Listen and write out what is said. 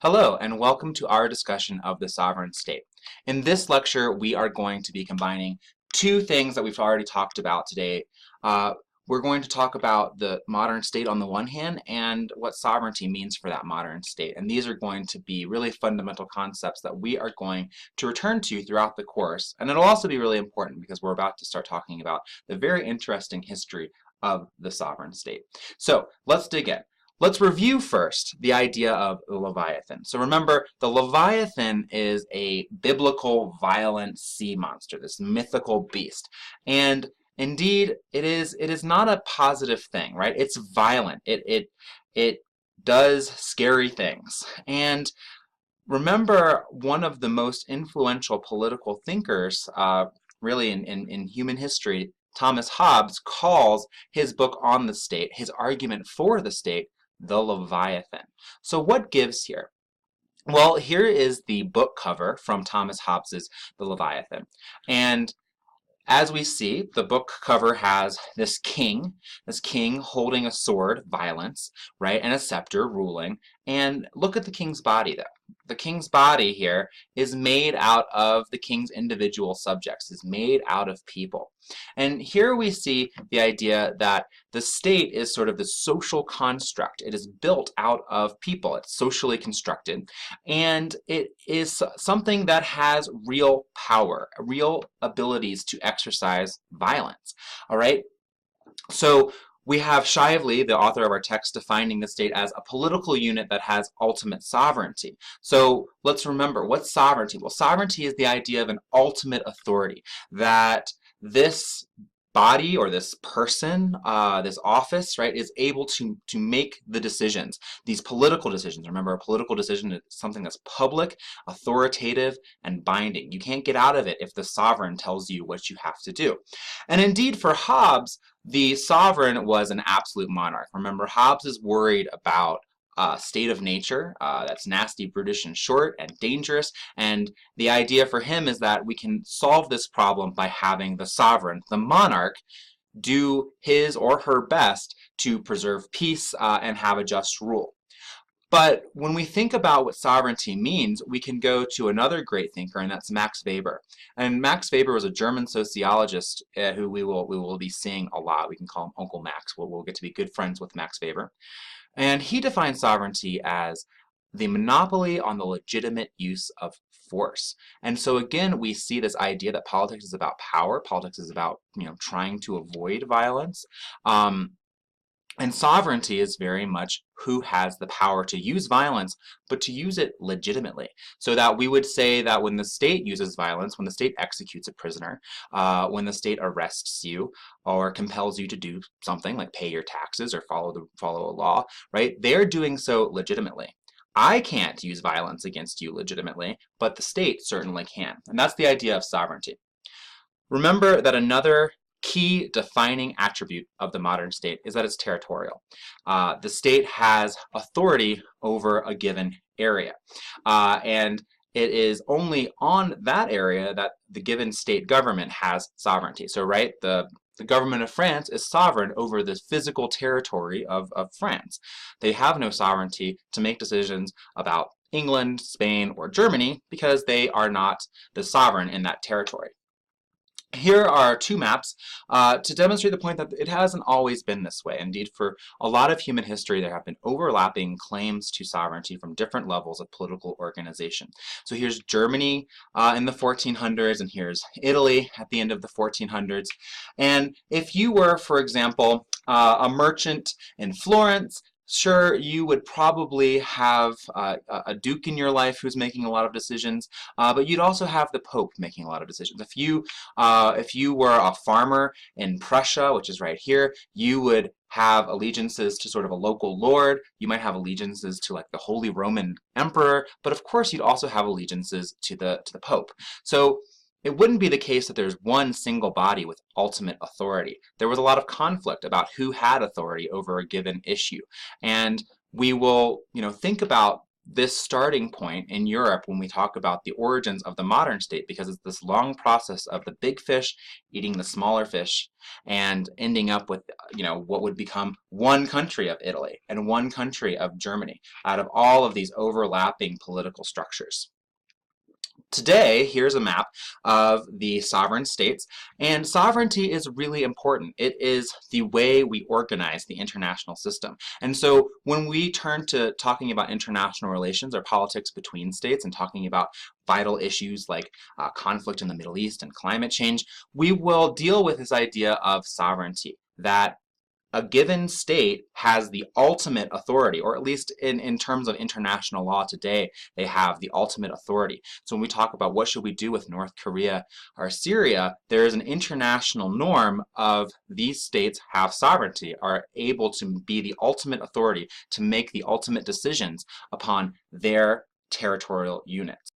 Hello, and welcome to our discussion of the sovereign state. In this lecture, we are going to be combining two things that we've already talked about today. We're going to talk about the modern state on the one hand and what sovereignty means for that modern state. And these are going to be really fundamental concepts that we are going to return to throughout the course. And it'll also be really important because we're about to start talking about the very interesting history of the sovereign state. So let's dig in. Let's review first the idea of the Leviathan. So remember, the Leviathan is a biblical violent sea monster, this mythical beast. And indeed, it is not a positive thing, right? It's violent. It does scary things. And remember, one of the most influential political thinkers, really in human history, Thomas Hobbes, calls his book on the state, his argument for the state, the Leviathan. So what gives here? Well, here is the book cover from Thomas Hobbes's The Leviathan. And as we see, the book cover has this king holding a sword, violence, right, and a scepter, ruling. And look at the king's body, though. The king's body here is made out of the king's individual subjects, is made out of people. And here we see the idea that the state is sort of the social construct. It is built out of people. It's socially constructed. And it is something that has real power, real abilities to exercise violence. All right? So we have Shively, the author of our text, defining the state as a political unit that has ultimate sovereignty. So let's remember, what's sovereignty? Well, sovereignty is the idea of an ultimate authority, that this body or this person, this office, right, is able to make the decisions, these political decisions. Remember, a political decision is something that's public, authoritative, and binding. You can't get out of it if the sovereign tells you what you have to do. And indeed, for Hobbes, the sovereign was an absolute monarch. Remember, Hobbes is worried about state of nature that's nasty, brutish, and short, and dangerous. And the idea for him is that we can solve this problem by having the sovereign, the monarch, do his or her best to preserve peace and have a just rule. But when we think about what sovereignty means, we can go to another great thinker, and that's Max Weber. And Max Weber was a German sociologist who we will be seeing a lot. We can call him Uncle Max. We'll get to be good friends with Max Weber. And he defines sovereignty as the monopoly on the legitimate use of force. And so again, we see this idea that politics is about power. Politics is about, trying to avoid violence. And sovereignty is very much who has the power to use violence, but to use it legitimately. So that we would say that when the state uses violence, when the state executes a prisoner, when the state arrests you or compels you to do something like pay your taxes or follow a law, right? They're doing so legitimately. I can't use violence against you legitimately, but the state certainly can. And that's the idea of sovereignty. Remember that another key defining attribute of the modern state is that it's territorial. The state has authority over a given area. And it is only on that area that the given state government has sovereignty. So, right, the government of France is sovereign over the physical territory of France. They have no sovereignty to make decisions about England, Spain, or Germany because they are not the sovereign in that territory. Here are two maps to demonstrate the point that it hasn't always been this way. Indeed, for a lot of human history, there have been overlapping claims to sovereignty from different levels of political organization. So here's Germany in the 1400s, and here's Italy at the end of the 1400s. And if you were, for example, a merchant in Florence, sure, you would probably have a duke in your life who's making a lot of decisions, but you'd also have the Pope making a lot of decisions. If you were a farmer in Prussia, which is right here, you would have allegiances to sort of a local lord. You might have allegiances to like the Holy Roman Emperor, but of course you'd also have allegiances to the Pope. So it wouldn't be the case that there's one single body with ultimate authority. There was a lot of conflict about who had authority over a given issue. And we will, think about this starting point in Europe when we talk about the origins of the modern state, because it's this long process of the big fish eating the smaller fish and ending up with, what would become one country of Italy and one country of Germany out of all of these overlapping political structures. Today, here's a map of the sovereign states, and sovereignty is really important. It is the way we organize the international system. And so when we turn to talking about international relations or politics between states and talking about vital issues like conflict in the Middle East and climate change, we will deal with this idea of sovereignty, that a given state has the ultimate authority, or at least in terms of international law today, they have the ultimate authority. So when we talk about what should we do with North Korea or Syria, there is an international norm of these states have sovereignty, are able to be the ultimate authority to make the ultimate decisions upon their territorial units.